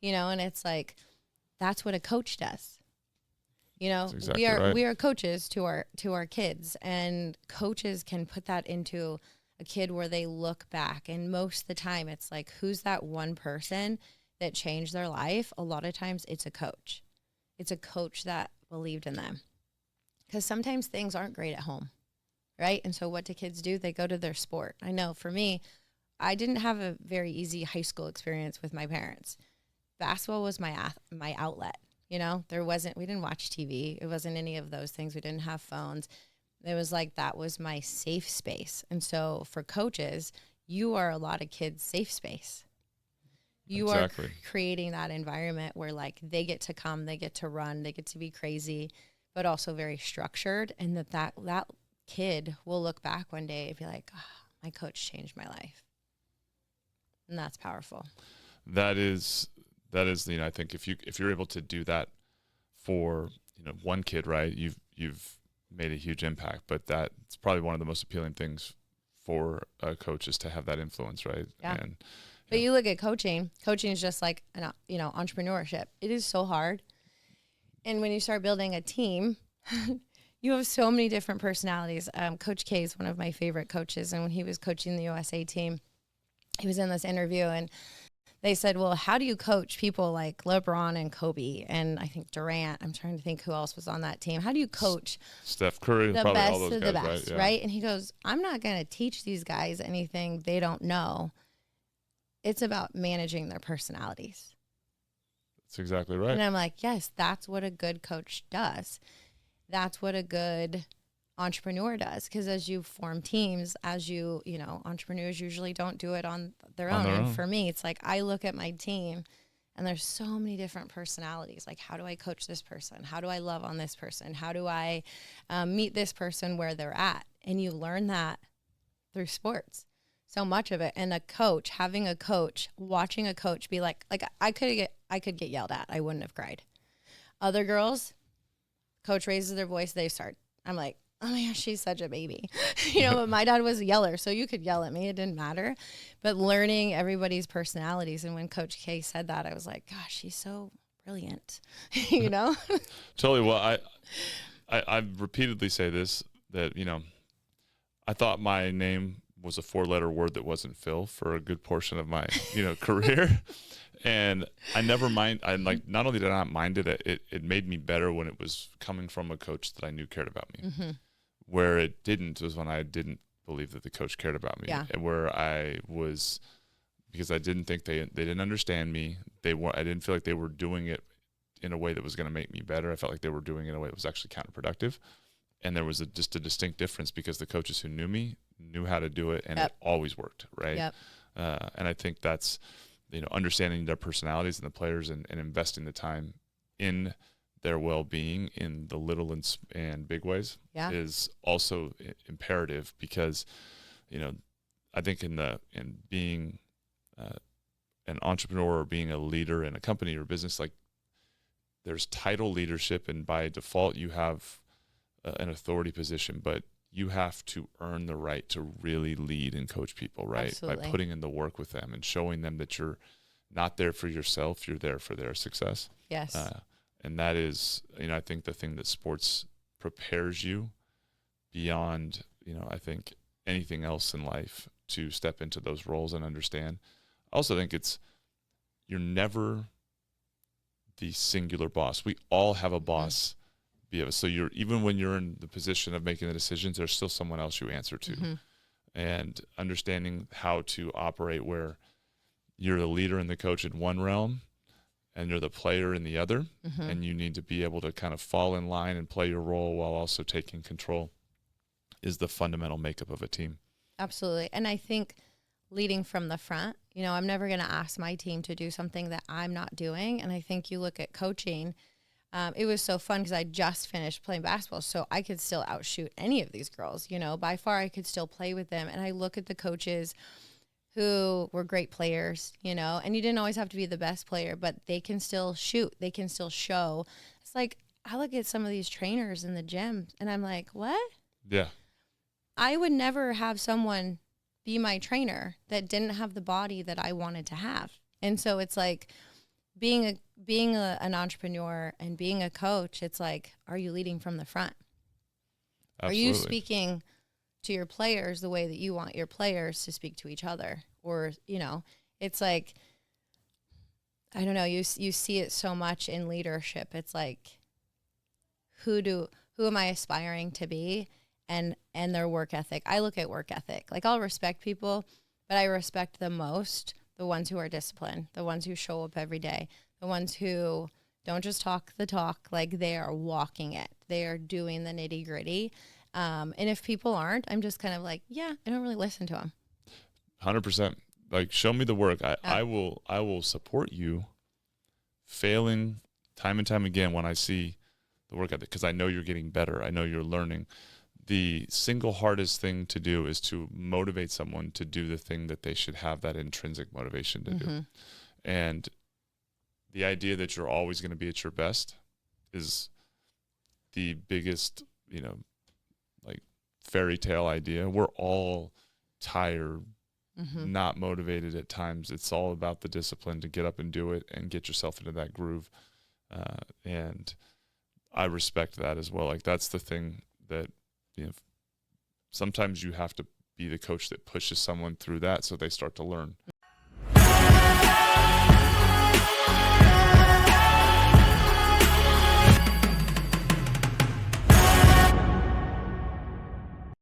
and it's like, that's what a coach does. That's exactly we are coaches to our kids, and coaches can put that into a kid where they look back. And most of the time it's like, who's that one person that changed their life? A lot of times it's a coach. It's a coach that believed in them. Because sometimes things aren't great at home, right? And so what do kids do? They go to their sport. I know for me, I didn't have a very easy high school experience with my parents. Basketball was my outlet. We didn't watch TV. It wasn't any of those things. We didn't have phones. It was like, that was my safe space. And so for coaches, you are a lot of kids' safe space. You Exactly. are creating that environment where like they get to come, they get to run, they get to be crazy, but also very structured. And that kid will look back one day and be like, oh, my coach changed my life. And that's powerful. That is, I think if you're able to do that for, one kid, right, you've made a huge impact. But that's probably one of the most appealing things for a coach, is to have that influence, right? Yeah. And but you look at coaching is just like, entrepreneurship. It is so hard. And when you start building a team, you have so many different personalities. Coach K is one of my favorite coaches. And when he was coaching the USA team, he was in this interview and they said, well, how do you coach people like LeBron and Kobe? And I think Durant, I'm trying to think who else was on that team. How do you coach Steph Curry, the probably best all those of guys, the best, right? right? And he goes, I'm not going to teach these guys anything they don't know. It's about managing their personalities. That's exactly right. And I'm like, yes, that's what a good coach does. That's what a good entrepreneur does. Because as you form teams, entrepreneurs usually don't do it on their own. And for me, it's like, I look at my team and there's so many different personalities. Like, how do I coach this person? How do I love on this person? How do I meet this person where they're at? And you learn that through sports. So much of it. And having a coach, watching a coach be like I could get yelled at. I wouldn't have cried. Other girls, coach raises their voice, they start. I'm like, oh my gosh, she's such a baby. But my dad was a yeller, so you could yell at me. It didn't matter. But learning everybody's personalities. And when Coach K said that, I was like, gosh, she's so brilliant. Totally. Well, I repeatedly say this, that, I thought my name was a 4-letter word that wasn't Phil for a good portion of my, career. And I never not only did I not mind it, it made me better when it was coming from a coach that I knew cared about me. Mm-hmm. Where it didn't was when I didn't believe that the coach cared about me. Yeah. And where I was, because I didn't think they didn't understand me. I didn't feel like they were doing it in a way that was going to make me better. I felt like they were doing it in a way that was actually counterproductive. And there was just a distinct difference, because the coaches who knew me knew how to do it, and it always worked, right? Yep. And I think that's, understanding their personalities and the players, and investing the time in their well-being in the little and big ways is also imperative, because, I think in being an entrepreneur or being a leader in a company or business, like, there's title leadership, and by default you have an authority position, but you have to earn the right to really lead and coach people, right? Absolutely. By putting in the work with them and showing them that you're not there for yourself, you're there for their success. Yes. And that is, I think the thing that sports prepares you beyond, I think anything else in life, to step into those roles and understand. I also think you're never the singular boss. We all have a boss. Mm-hmm. So even when you're in the position of making the decisions, there's still someone else you answer to. Mm-hmm. And understanding how to operate where you're the leader and the coach in one realm, and you're the player in the other, mm-hmm. and you need to be able to kind of fall in line and play your role while also taking control, is the fundamental makeup of a team. Absolutely. And I think leading from the front, I'm never going to ask my team to do something that I'm not doing. And I think you look at coaching, it was so fun because I just finished playing basketball, so I could still outshoot any of these girls, by far I could still play with them. And I look at the coaches who were great players, and you didn't always have to be the best player, but they can still shoot. They can still show. It's like, I look at some of these trainers in the gym and I'm like, what? Yeah. I would never have someone be my trainer that didn't have the body that I wanted to have. And so it's like, an entrepreneur and being a coach, it's like, are you leading from the front? Absolutely. Are you speaking to your players the way that you want your players to speak to each other? Or, it's like, I don't know, you see it so much in leadership. It's like, who am I aspiring to be, and their work ethic. I look at work ethic. Like, I'll respect people, but I respect the most the ones who are disciplined, the ones who show up every day, the ones who don't just talk the talk, like they are walking it. They are doing the nitty gritty. And if people aren't, I'm just kind of like, yeah, I don't really listen to them. 100%. Like, show me the work. I will support you failing time and time again when I see the work ethic, because I know you're getting better. I know you're learning. The single hardest thing to do is to motivate someone to do the thing that they should have that intrinsic motivation to do. And the idea that you're always going to be at your best is the biggest, like, fairy tale idea. We're all tired, not motivated at times. It's all about the discipline to get up and do it and get yourself into that groove. And I respect that as well. Like, that's the thing that, sometimes you have to be the coach that pushes someone through that so they start to learn.